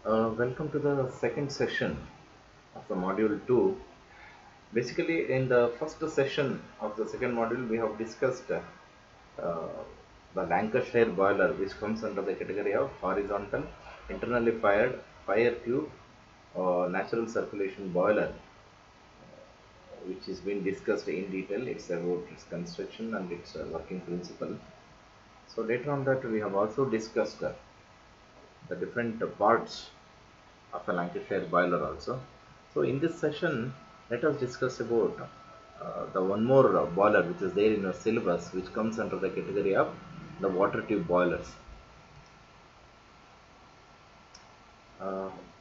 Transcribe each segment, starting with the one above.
Welcome to the second session of the module 2. Basically, in the first session of the second module, we have discussed the Lancashire boiler, which comes under the category of horizontal, internally fired, fire tube, natural circulation boiler, which is being discussed in detail. It's about its construction and its working principle. So, later on that, we have also discussed the different parts of a Lancashire boiler also. So in this session, let us discuss about the one more boiler which is there in your syllabus, which comes under the category of the water tube boilers.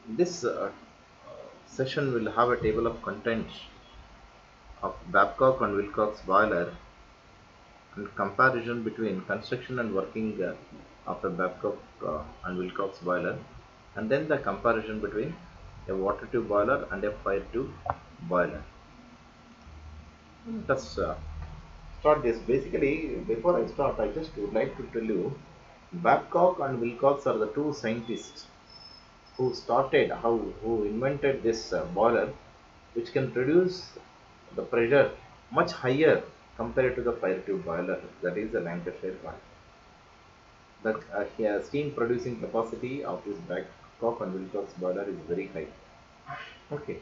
This session will have a table of contents of Babcock and Wilcox boiler and comparison between construction and working of a Babcock and Wilcox boiler, and then the comparison between a water tube boiler and a fire tube boiler. Let's start this. Basically, before I start, I just would like to tell you Babcock and Wilcox are the two scientists who started, who invented this boiler, which can produce the pressure much higher compared to the fire tube boiler, that is the Lancashire one. The steam producing capacity of this Babcock and Wilcox boiler is very high. Okay,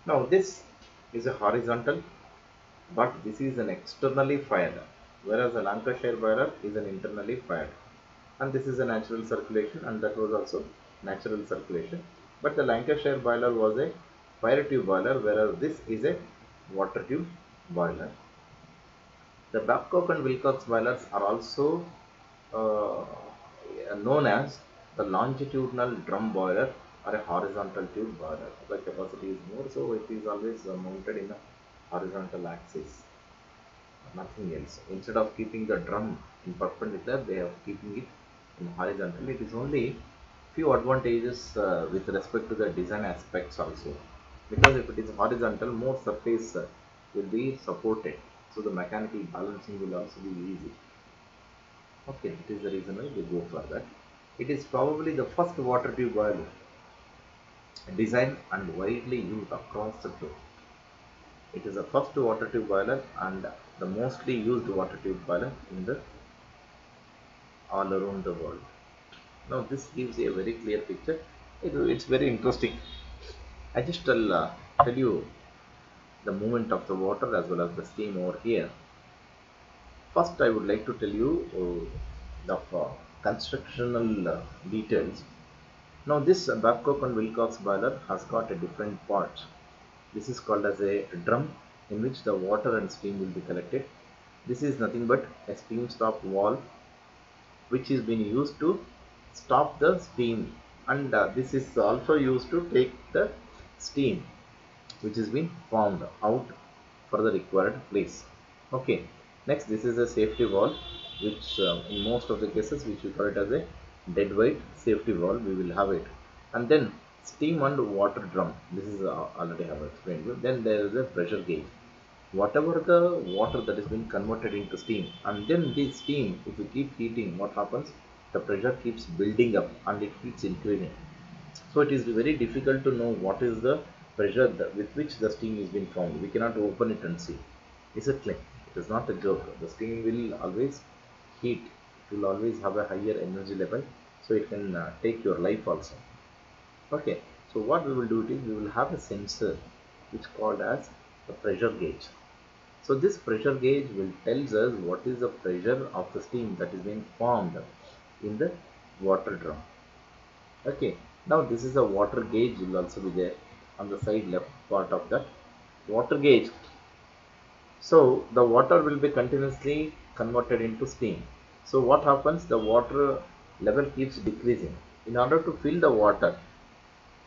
now this is a horizontal, but this is an externally fired, whereas a Lancashire boiler is an internally fired, and this is a natural circulation, and that was also natural circulation. But the Lancashire boiler was a fire tube boiler, whereas this is a water tube boiler. The Babcock and Wilcox boilers are also uh, known as the longitudinal drum boiler or a horizontal tube boiler. The capacity is more, so it is always mounted in a horizontal axis, nothing else. Instead of keeping the drum in perpendicular, they are keeping it in horizontal. It is only few advantages with respect to the design aspects also, because if it is horizontal, more surface will be supported, so the mechanical balancing will also be easy. Okay, that is the reason why we go for that. It is probably the first water tube boiler designed and widely used across the globe. It is the first water tube boiler and the mostly used water tube boiler in the all around the world. Now this gives a very clear picture. It's very interesting. I just tell you the movement of the water as well as the steam over here. First, I would like to tell you the constructional details. Now this Babcock and Wilcox boiler has got a different parts. This is called as a drum in which the water and steam will be collected. This is nothing but a steam stop valve which is being used to stop the steam, and this is also used to take the steam which is being formed out for the required place. Okay, next this is a safety valve, which in most of the cases which we call it as a dead weight safety valve, we will have it. And then steam and water drum, this is already have explained. Then there is a pressure gauge, whatever the water that is being converted into steam, and then this steam, if you keep heating, what happens, the pressure keeps building up and it keeps increasing. So it is very difficult to know what is the pressure with which the steam is being formed. We cannot open it and see. Is it clear? It is not a joke. The steam will always heat. It will always have a higher energy level, so it can take your life also. Okay. So what we will do it is, we will have a sensor which called as the pressure gauge. So this pressure gauge will tells us what is the pressure of the steam that is being formed in the water drum. Okay, now this is a water gauge will also be there on the side left part of that water gauge. So the water will be continuously converted into steam. So what happens, the water level keeps decreasing. In order to fill the water,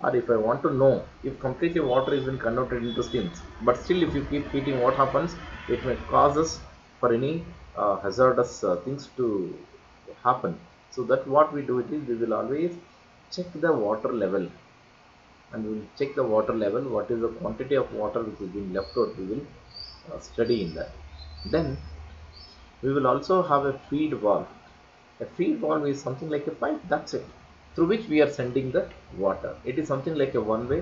or if I want to know if completely water is been converted into steam, but still if you keep heating, what happens, it may causes for any hazardous things to happen. So that what we do it is, we will always check the water level, and we will check the water level, what is the quantity of water which is being left out, we will study in that. Then we will also have a feed valve. A feed valve is something like a pipe, that's it. through which we are sending the water. It is something like a one way.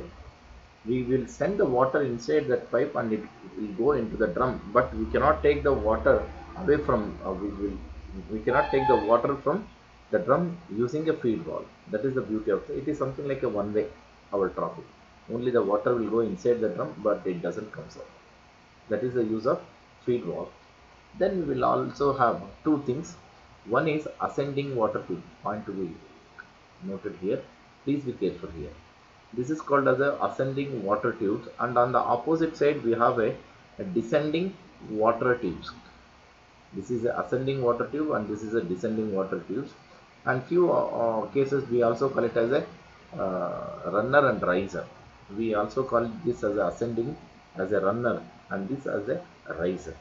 We will send the water inside that pipe and it will go into the drum, but we cannot take the water away from we cannot take the water from the drum using a feed valve. That is the beauty of it. It is something like a one way our traffic. Only the water will go inside the drum, but it doesn't come out. That is the use of feed valve. Then we will also have two things. One is ascending water tube, point to be noted here. Please be careful here. This is called as a ascending water tubes, and on the opposite side we have a descending water tubes. This is a ascending water tube and this is a descending water tubes. And few cases we also call it as a runner and riser. We also call this as a ascending as a runner and this as a riser.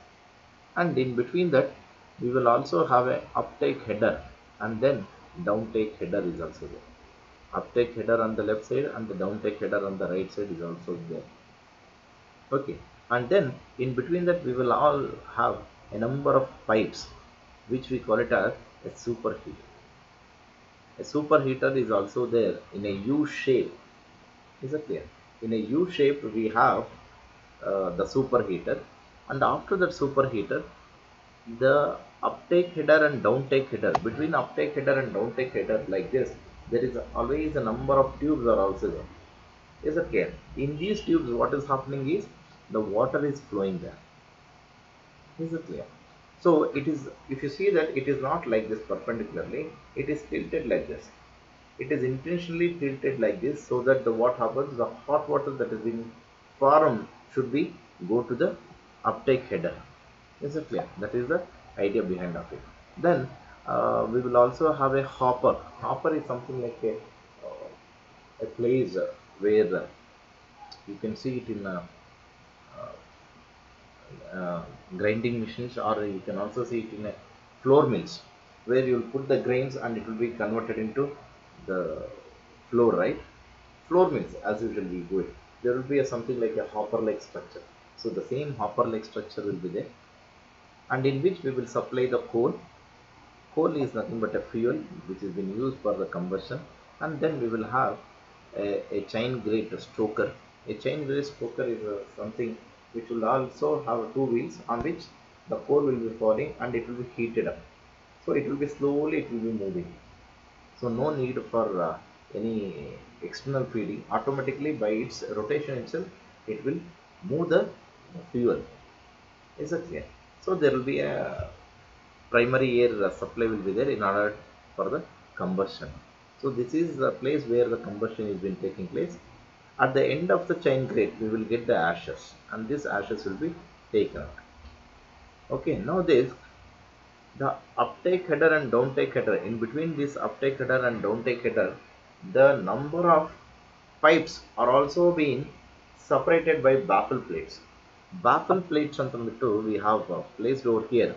And in between that we will also have a uptake header, and then downtake header is also there. Uptake header on the left side and the downtake header on the right side is also there. Okay, and then in between that we will all have a number of pipes which we call it as a superheater. A superheater is also there in a U shape. Is it clear? In a U shape we have the superheater, and after that superheater the uptake header and downtake header. Between uptake header and downtake header like this, there is always a number of tubes are also there. Is it clear? In these tubes what is happening is the water is flowing there. Is it clear? So it is, if you see that it is not like this perpendicularly, it is tilted like this. It is intentionally tilted like this so that the what happens, the hot water that is being formed should be go to the uptake header. Is it clear? That is the idea behind of it. Then we will also have a hopper. Hopper is something like a place where you can see it in grinding machines, or you can also see it in a flour mills where you will put the grains and it will be converted into the flour, right? Flour mills as usual we do it. There will be a something like a hopper like structure. So the same hopper like structure will be there, and in which we will supply the coal. Coal is nothing but a fuel which has been used for the combustion, and then we will have a chain grate stoker. A chain grate stoker is something which will also have two wheels on which the coal will be falling and it will be heated up. So it will be slowly, it will be moving. So no need for any external feeding. Automatically by its rotation itself, it will move the fuel. Is that clear? So there will be a primary air supply will be there in order for the combustion. So this is the place where the combustion is been taking place. At the end of the chain grate, we will get the ashes, and this ashes will be taken out. Okay, now this the uptake header and downtake header. In between this uptake header and downtake header, the number of pipes are also being separated by baffle plates. Baffle plates ಅಂತಂದ್ಬಿಟ್ಟು we have placed over here,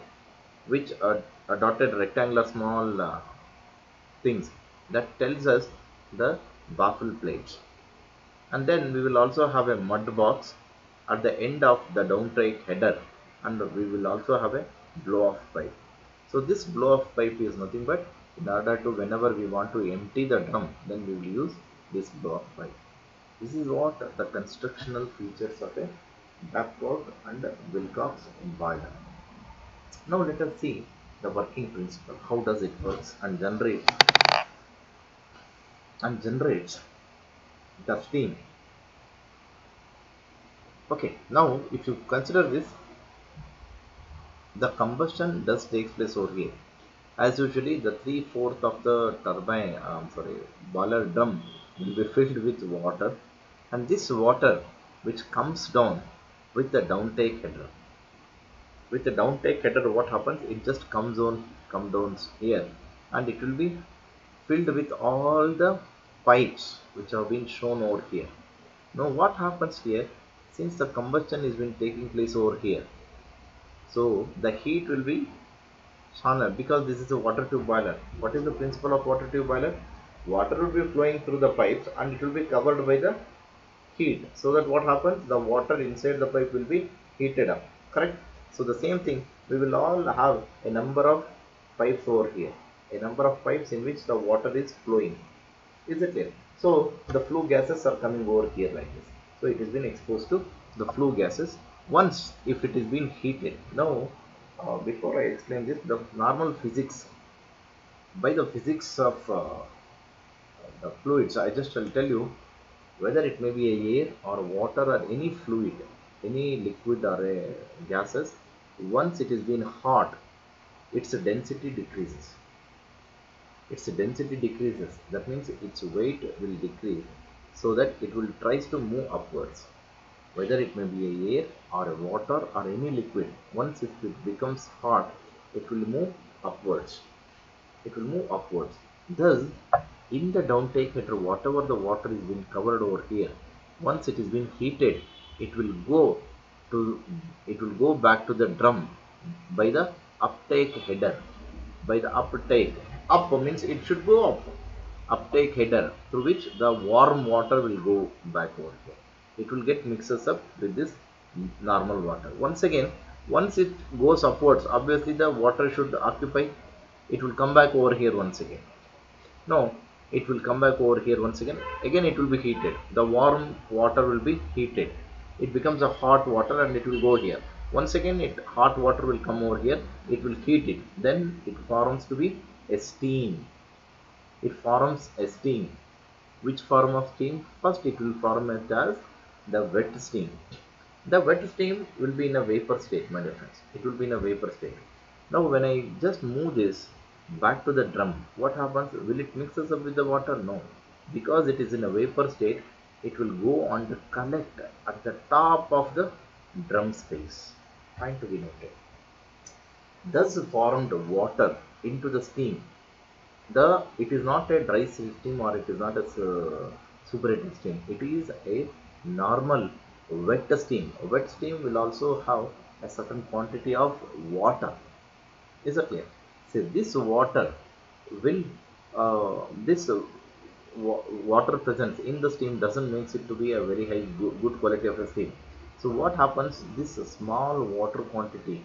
which are a dotted rectangular small things that tells us the baffle plates. And then we will also have a mud box at the end of the downtake header, and we will also have a blow off pipe. So this blow off pipe is nothing but in order to whenever we want to empty the drum, then we will use this blow off pipe. This is what the constructional features of a Babcock and Wilcox boiler. Now let us see the working principle. How does it works and generates the steam. Okay, now if you consider this, the combustion does takes place over here. As usually, the 3/4 of the turbine, boiler drum will be filled with water, and this water which comes down with the downtake header. With the downtake header, what happens? It just come down here, and it will be filled with all the pipes which have been shown over here. Now, what happens here? Since the combustion is been taking place over here, so the heat will be channel, because this is a water tube boiler. What is the principle of water tube boiler? Water will be flowing through the pipes and it will be covered by the heat, so that what happens, the water inside the pipe will be heated up, correct? So the same thing, we will all have a number of pipes over here, a number of pipes in which the water is flowing. Is it clear? So the flue gases are coming over here like this. So it has been exposed to the flue gases. Once if it is been heated. Now before I explain this, the normal physics, by the physics of the fluids, I just will tell you whether it may be a air or water or any fluid, any liquid or a gases. Once it is been hot, its density decreases. Its density decreases. That means its weight will decrease, so that it will tries to move upwards. Whether it may be a air or a water or any liquid, once if it becomes hot, it will move upwards. It will move upwards. Thus, in the downtake heater, whatever the water is being covered over here, once it is been heated, it will go to it will go back to the drum by the uptake header. By the uptake, up means it should go up. Uptake header, through which the warm water will go back over here. It will get mixes up with this normal water. Once again, once it goes upwards, obviously the water should occupy. It will come back over here once again. No, it will come back over here once again. Again it will be heated. The warm water will be heated. It becomes a hot water and it will go here. Once again hot water will come over here. It will heat it. Then it forms to be a steam. It forms a steam. Which form of steam? First it will form as the wet steam. The wet steam will be in a vapor state, my dear friends. It will be in a vapor state. Now when I just move this back to the drum, what happens? Will it mixes up with the water? No. Because it is in a vapor state, it will go on to collect at the top of the drum space. Point to be noted. Thus formed water into the steam. It is not a dry steam or it is not a superheated steam. It is a normal wet steam. Wet steam will also have a certain quantity of water. Is it clear? See, this water will this water presence in the steam doesn't makes it to be a very high good quality of a steam. So what happens? This small water quantity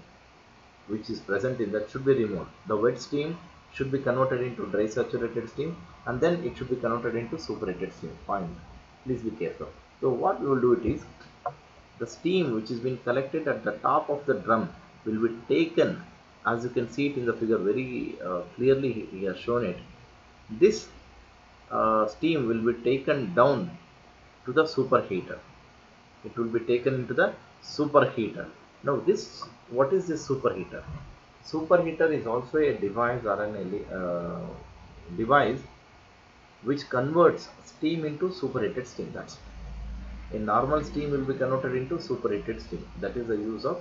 which is present in that should be removed. The wet steam should be converted into dry saturated steam, and then it should be converted into superheated steam. Fine. Please be careful. So what we will do it is, the steam which is being collected at the top of the drum will be taken, as you can see it in the figure very clearly he has shown it. This steam will be taken down to the superheater. It will be taken into the superheater. Now this, what is this superheater? Superheater is also a device or an device which converts steam into superheated steam. That's a normal steam will be converted into superheated steam. That is the use of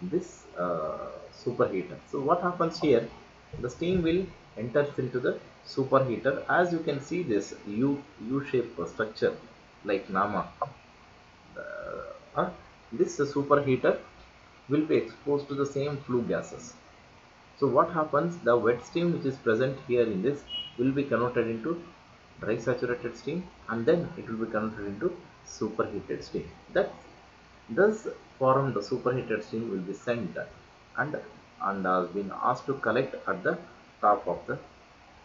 this superheater. So what happens here? The steam will enter into the superheater. As you can see this U-shaped structure like Nama. This superheater will be exposed to the same flue gases. So what happens? The wet steam which is present here in this will be converted into dry saturated steam, and then it will be converted into superheated steam. That thus form the superheated steam will be sent and has been asked to collect at the top of the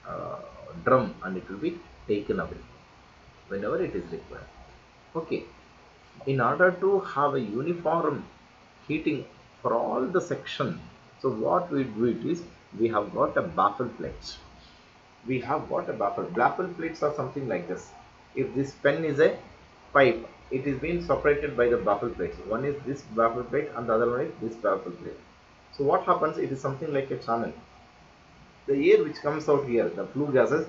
uh, drum, and it will be taken away whenever it is required. Okay, in order to have a uniform heating for all the section, so what we do it is, we have got a baffle plates. We have got a baffle plates are something like this. If this pen is a pipe, it is being separated by the baffle plates. One is this baffle plate and the other one is this baffle plate. So what happens? It is something like a channel. The air which comes out here, the flue gases,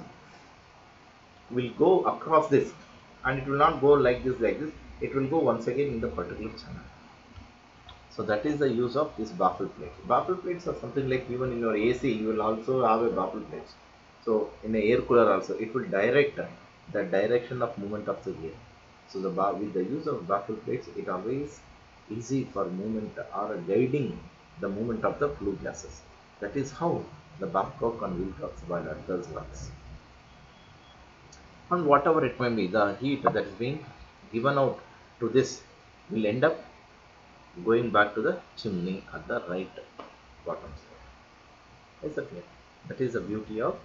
will go across this, and it will not go like this. It will go once again in the particular channel. So that is the use of this baffle plate. Baffle plates are something like, even in your AC you will also have a baffle plate. So in a air cooler also, it will direct the direction of movement of the air. So with the use of baffle plates, it always easy for movement or guiding the movement of the flue gases. That is how the Babcock and Wilcox boiler does works. And whatever it may be, the heat that is being given out to this will end up going back to the chimney at the right bottom side. Is that clear? That is the beauty of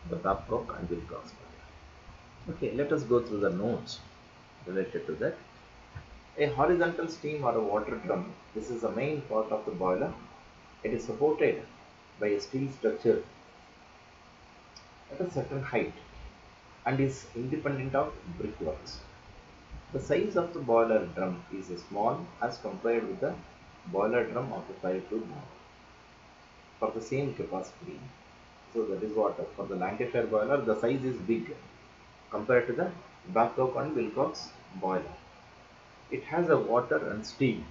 the Babcock and Wilcox boiler. Okay, let us go through the notes related to that. A horizontal steam or a water drum. This is the main part of the boiler. It is supported by a steel structure at a certain height and is independent of brickworks. The size of the boiler drum is small as compared with the boiler drum of a fire tube for the same capacity. So that is what for the Lancashire boiler the size is big compared to the Babcock and Wilcox boiler. It has a water and steam.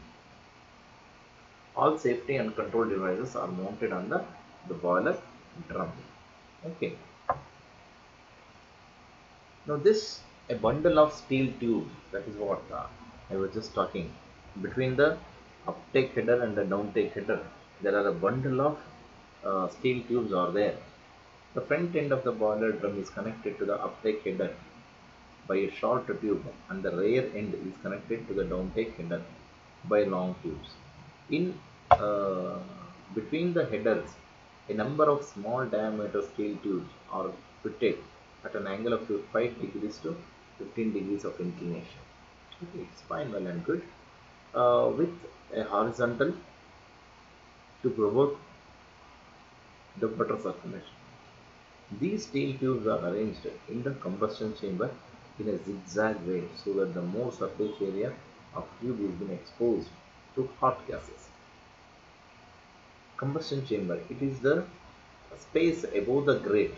All safety and control devices are mounted on the boiler drum. Okay. Now this a bundle of steel tubes. That is what I was just talking. Between the uptake header and the downtake header, there are a bundle of steel tubes are there. The front end of the boiler drum is connected to the uptake header by a short tube and the rear end is connected to the downtake header by long tubes. In uh, between the headers, a number of small diameter steel tubes are fitted at an angle of 5 degrees to 15 degrees of inclination. Okay, it's fine, well and good. With a horizontal to provoke the water circulation. These steel tubes are arranged in the combustion chamber in a zigzag way so that the more surface area of tube is being exposed to hot gases. Combustion chamber, it is the space above the grate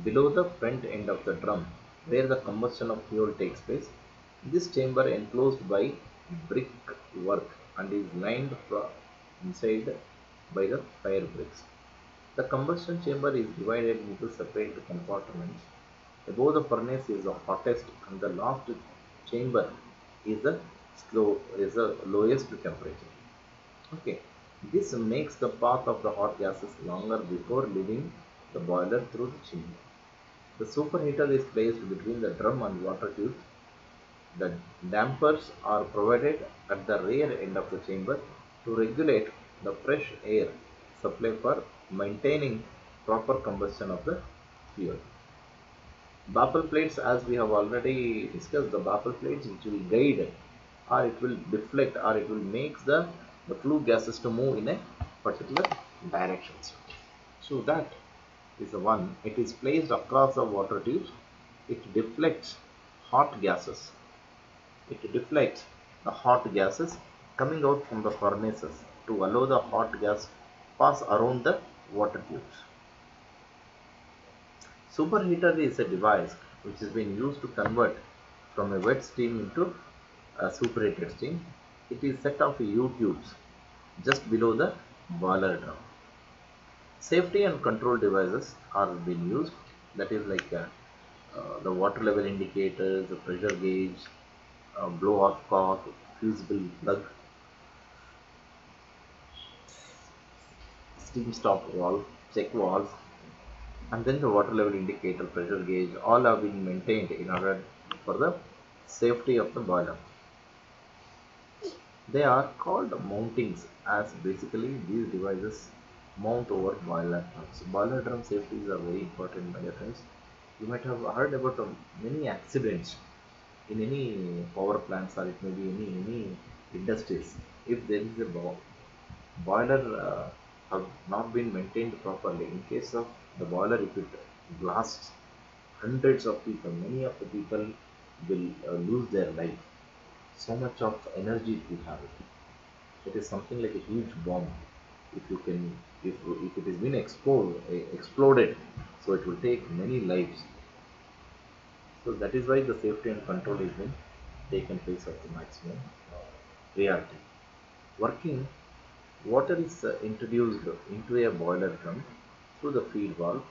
below the front end of the drum where the combustion of fuel takes place. This chamber enclosed by brickwork and is lined from inside by the fire bricks. The combustion chamber is divided into separate compartments. Above the furnace is the hottest and the last chamber is the lowest temperature. Okay, this makes the path of the hot gases longer before leaving the boiler through the chimney. The superheater is placed between the drum and water tubes. The dampers are provided at the rear end of the chamber to regulate the fresh air supply for maintaining proper combustion of the fuel. Baffle plates, as we have already discussed, the baffle plates which will guide or it will deflect or it will make the flue gases to move in a particular directions. So that is the one. It is placed across the water tubes. It deflects hot gases. It deflects the hot gases coming out from the furnaces to allow the hot gas pass around the water tubes. Superheater is a device which has been used to convert from a wet steam into a superheated steam. It is set of U tubes just below the boiler drum. Safety and control devices are being used. That is like the water level indicators, the pressure gauge, blow off cork, fusible plug, steam stop valve, check valves, and then the water level indicator, pressure gauge, all have been maintained in order for the safety of the boiler. They are called mountings as basically these devices mount over boiler drums. Boiler drum safeties are very important, my dear friends. You might have heard about many accidents in any power plants or it may be any industries. If there is a boiler have not been maintained properly, in case of the boiler if it blasts, hundreds of people, many of the people will lose their life. So much of energy it will have. It is something like a huge bomb. If you can, if it has been exploded, so it will take many lives. So that is why the safety and control has been taken place of the maximum priority. Working water is introduced into a boiler drum through the feed valve.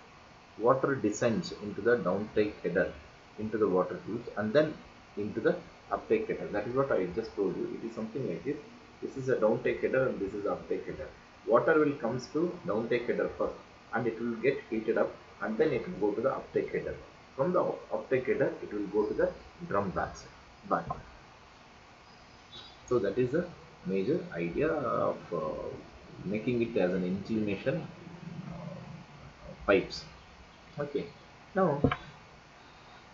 Water descends into the downtake header, into the water tubes, and then into the uptake header. That is what I just told you. It is something like this. This is a downtake header and this is the uptake header. Water will comes to downtake header first, and it will get heated up, and then it will go to the uptake header. From the uptake header, it will go to the drum back. So that is a major idea of making it as an inclination pipes. Okay. Now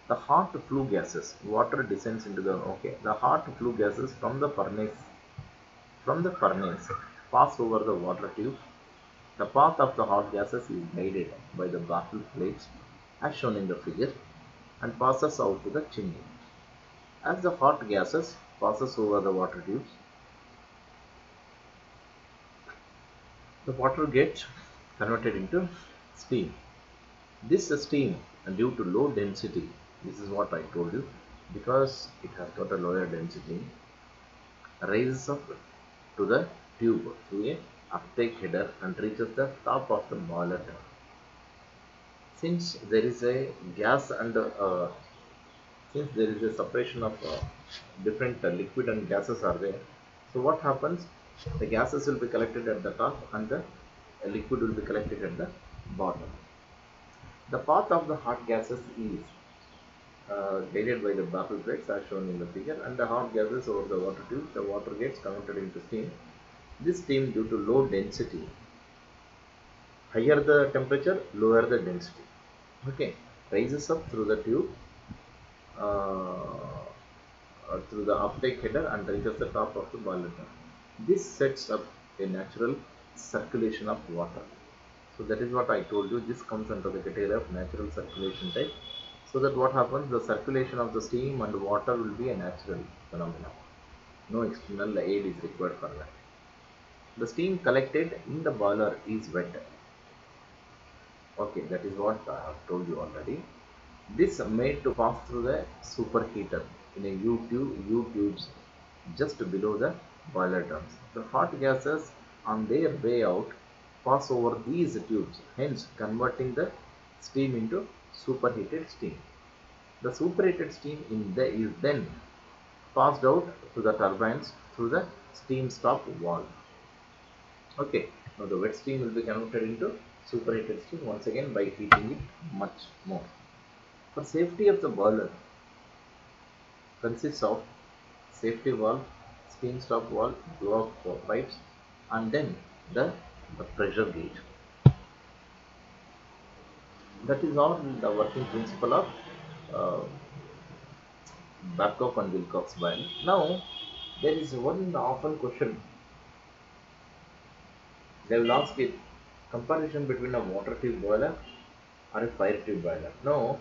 The hot flue gases, water descends into the hot flue gases from the furnace pass over the water tubes. The path of the hot gases is guided by the baffle plates as shown in the figure and passes out to the chimney. As the hot gases passes over the water tubes, the water gets converted into steam. This steam, due to low density, this is what I told you, because it has got a lower density, rises up to the tube through a uptake header and reaches the top of the boiler. Since there is a gas and since there is a separation of different liquid and gases are there, so what happens? The gases will be collected at the top and the liquid will be collected at the bottom. The path of the hot gases is guided by the baffle plates as shown in the figure, and the hot gases over the water tube, the water gets converted into steam. This steam, due to low density, higher the temperature, lower the density, okay, rises up through the tube, through the uptake header and reaches the top of the boiler drum. This sets up a natural circulation of water. So that is what I told you. This comes under the category of natural circulation type. So that what happens, the circulation of the steam and water will be a natural phenomenon. No external aid is required for that. The steam collected in the boiler is wet. Okay, that is what I have told you already. This made to pass through the superheater in a U tubes just below the boiler drums. The hot gases on their way out pass over these tubes, hence converting the steam into superheated steam. The superheated steam is then passed out to the turbines through the steam stop valve. Okay, now the wet steam will be converted into superheated steam once again by heating it much more. For safety of the boiler consists of safety valve, steam stop valve, block pipes, and then the pressure gauge. That is all the working principle of uh, Babcock and Wilcox boiler. Now, there is one often question they will ask it: comparison between a water tube boiler or a fire tube boiler. Now,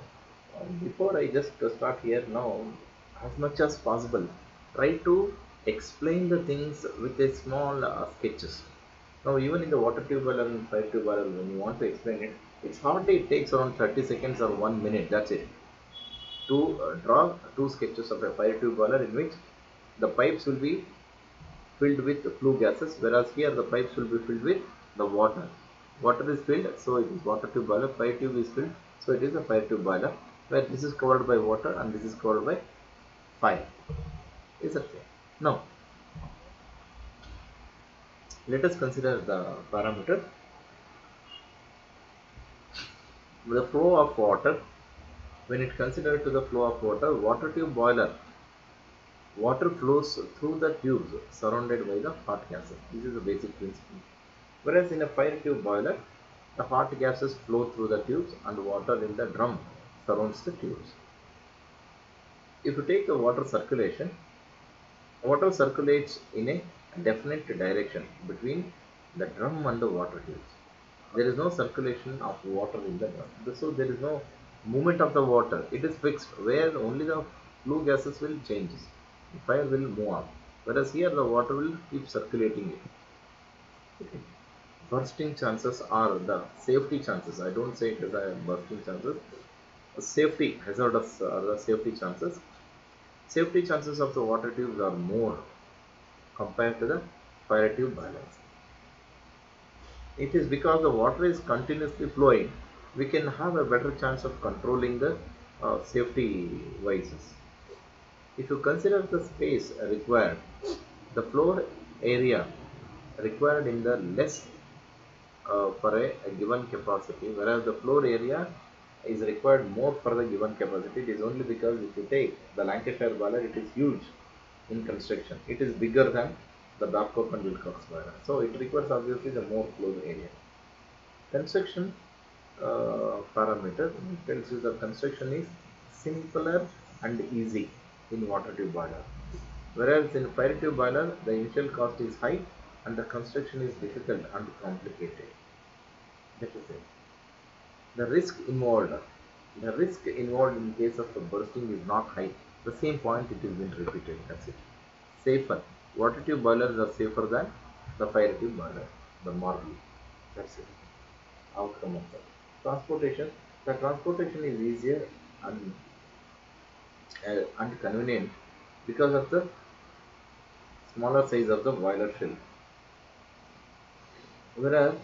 before I just start here now, as much as possible, try to explain the things with a small sketches. Now, even in the water tube boiler and fire tube boiler, when you want to explain it, it's hardly it takes around 30 seconds or 1 minute. That's it to draw two sketches of a fire tube boiler in which the pipes will be filled with flue gases, whereas here the pipes will be filled with the water. Water is filled, so it is water tube boiler. Fire tube is filled, so it is a fire tube boiler, where this is covered by water and this is covered by fire. Is that clear? Now, let us consider the parameter. The flow of water. When it considered to the flow of water, water tube boiler, water flows through the tubes surrounded by the hot gases. This is the basic principle. Whereas in a fire tube boiler, the hot gases flow through the tubes and water in the drum surrounds the tubes. If you take the water circulation, water circulates in a definite direction between the drum and the water tubes. There is no circulation of water in the drum. So there is no movement of the water. It is fixed where only the flue gases will change. The fire will move up. Whereas here the water will keep circulating it. Okay. Bursting chances are the safety chances. I don't say it as a bursting chances. Safety hazardous are the safety chances. Safety chances of the water tubes are more compared to the fire tube boilers. It is because the water is continuously flowing, we can have a better chance of controlling the safety vices. If you consider the space required, the floor area required in the less for a given capacity, whereas the floor area is required more for the given capacity. It is only because if you take the Lancashire boiler, it is huge in construction. It is bigger than the Babcock and Wilcox boiler. So it requires obviously the more floor area. Construction parameter tells you the construction is simpler and easy in water tube boiler. Whereas in fire tube boiler, the initial cost is high and the construction is difficult and complicated. That is it. The risk involved. The risk involved in case of a bursting is not high. The same point it is been repeated. That's it. Safer. Water tube boilers are safer than the fire tube boiler. The model. That's it. Outcome of that. Transportation. The transportation is easier and and convenient because of the smaller size of the boiler shell. Whereas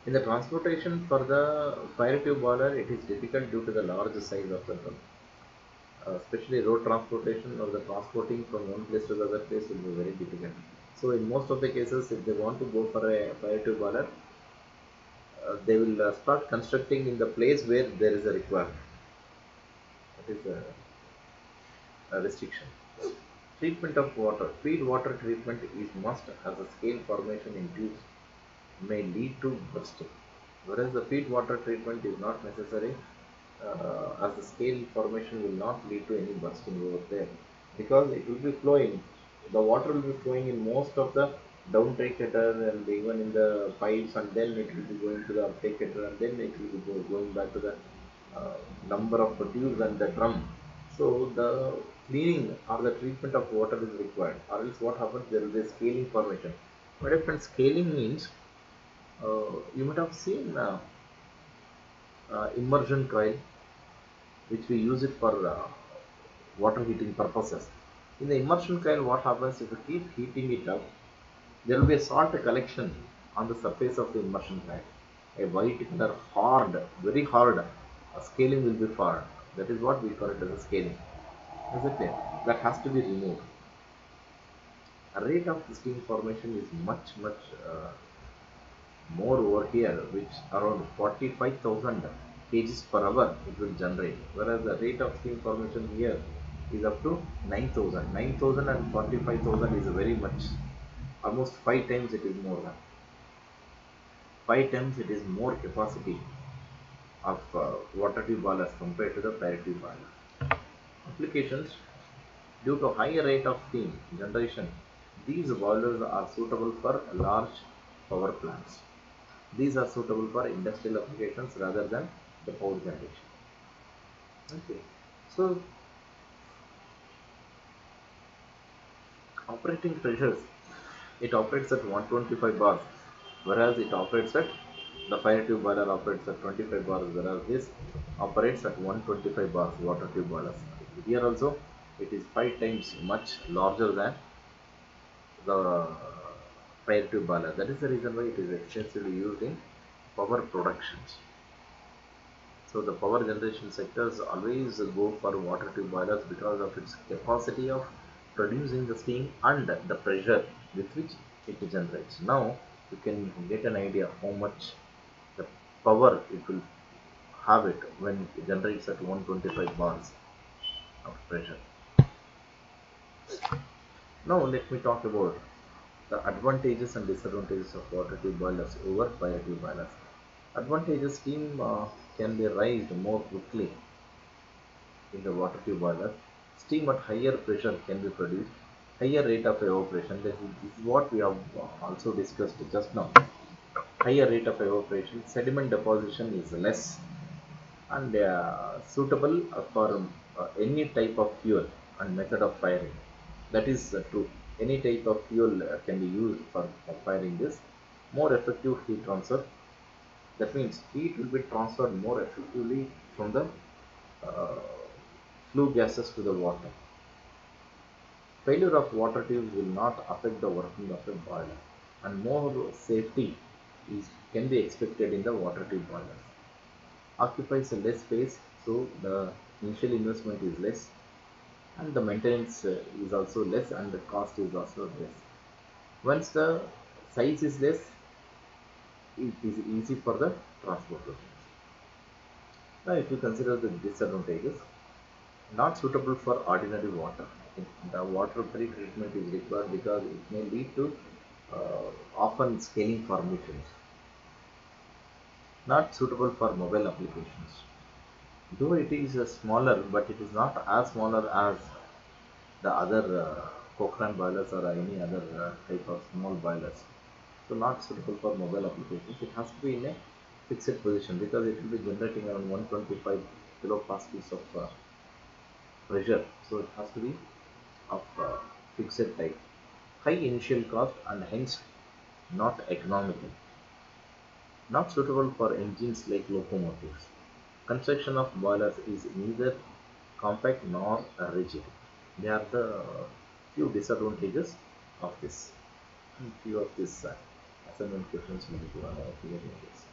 in the transportation for the fire tube boiler, it is difficult due to the large size of the drum. Especially road transportation or the transporting from one place to the other place will be very difficult. So in most of the cases, if they want to go for a fire tube boiler, they will start constructing in the place where there is a requirement. That is a restriction. Treatment of water. Feed water treatment is must as a scale formation in tubes may lead to bursting. Whereas the feed water treatment is not necessary as the scale formation will not lead to any bursting over there because it will be flowing. The water will be flowing in most of the downtake header and even in the pipes, and then it will be going to the uptake header, and then it will be going back to the uh, number of the tubes and the drum. So the cleaning or the treatment of water is required, or else what happens, there will be a scaling formation. My dear friend, scaling means you might have seen immersion coil, which we use it for water heating purposes. In the immersion coil, what happens if you keep heating it up, there will be a salt collection on the surface of the immersion coil. A white color, hard, very hard, scaling will be formed. That is what we call it as a scaling. Is it clear? That has to be removed. A rate of steam formation is much more over here, which around 45,000 kgs per hour it will generate, whereas the rate of steam formation here is up to 9,000. 9,000 and 45,000 is very much, almost 5 times it is more than 5 times it is more capacity of water tube boilers compared to the fire tube boiler. Applications. Due to higher rate of steam generation, these boilers are suitable for large power plants. These are suitable for industrial applications rather than the power generation. Okay. So operating pressures, it operates at 125 bars, whereas it operates at the fire tube boiler operates at 25 bars, whereas this operates at 125 bars water tube boilers. Here also it is 5 times much larger than the fire tube boiler. That is the reason why it is extensively used in power productions. So the power generation sectors always go for water tube boilers because of its capacity of producing the steam and the pressure with which it generates. Now you can get an idea how much the power it will have it when it generates at 125 bars of pressure. Now let me talk about the advantages and disadvantages of water tube boilers over fire tube boilers. Advantages: steam can be raised more quickly in the water tube boiler. Steam at higher pressure can be produced. Higher rate of evaporation. This is what we have also discussed just now. Higher rate of evaporation. Sediment deposition is less and suitable for any type of fuel and method of firing. That is true. Any type of fuel can be used for firing this. More effective heat transfer. That means heat will be transferred more effectively from the uh, flue gases to the water. Failure of water tubes will not affect the working of a boiler, and more safety can be expected in the water tube boilers. Occupies less space, so the initial investment is less, and the maintenance is also less, and the cost is also less. Once the size is less, it is easy for the transportation. Now, if you consider the disadvantages, not suitable for ordinary water. The water pre-treatment is required because it may lead to often scaling formations. Not suitable for mobile applications. Though it is smaller, but it is not as smaller as the other Cochrane boilers or any other type of small boilers. So not suitable for mobile applications. It has to be in a fixed position because it will be generating around 125 kilopascals of pressure. So it has to be of fixed type. High initial cost and hence not economical. Not suitable for engines like locomotives. Construction of boilers is neither compact nor rigid. They are the few disadvantages of this. And few of these assignment questions we need to clear in this.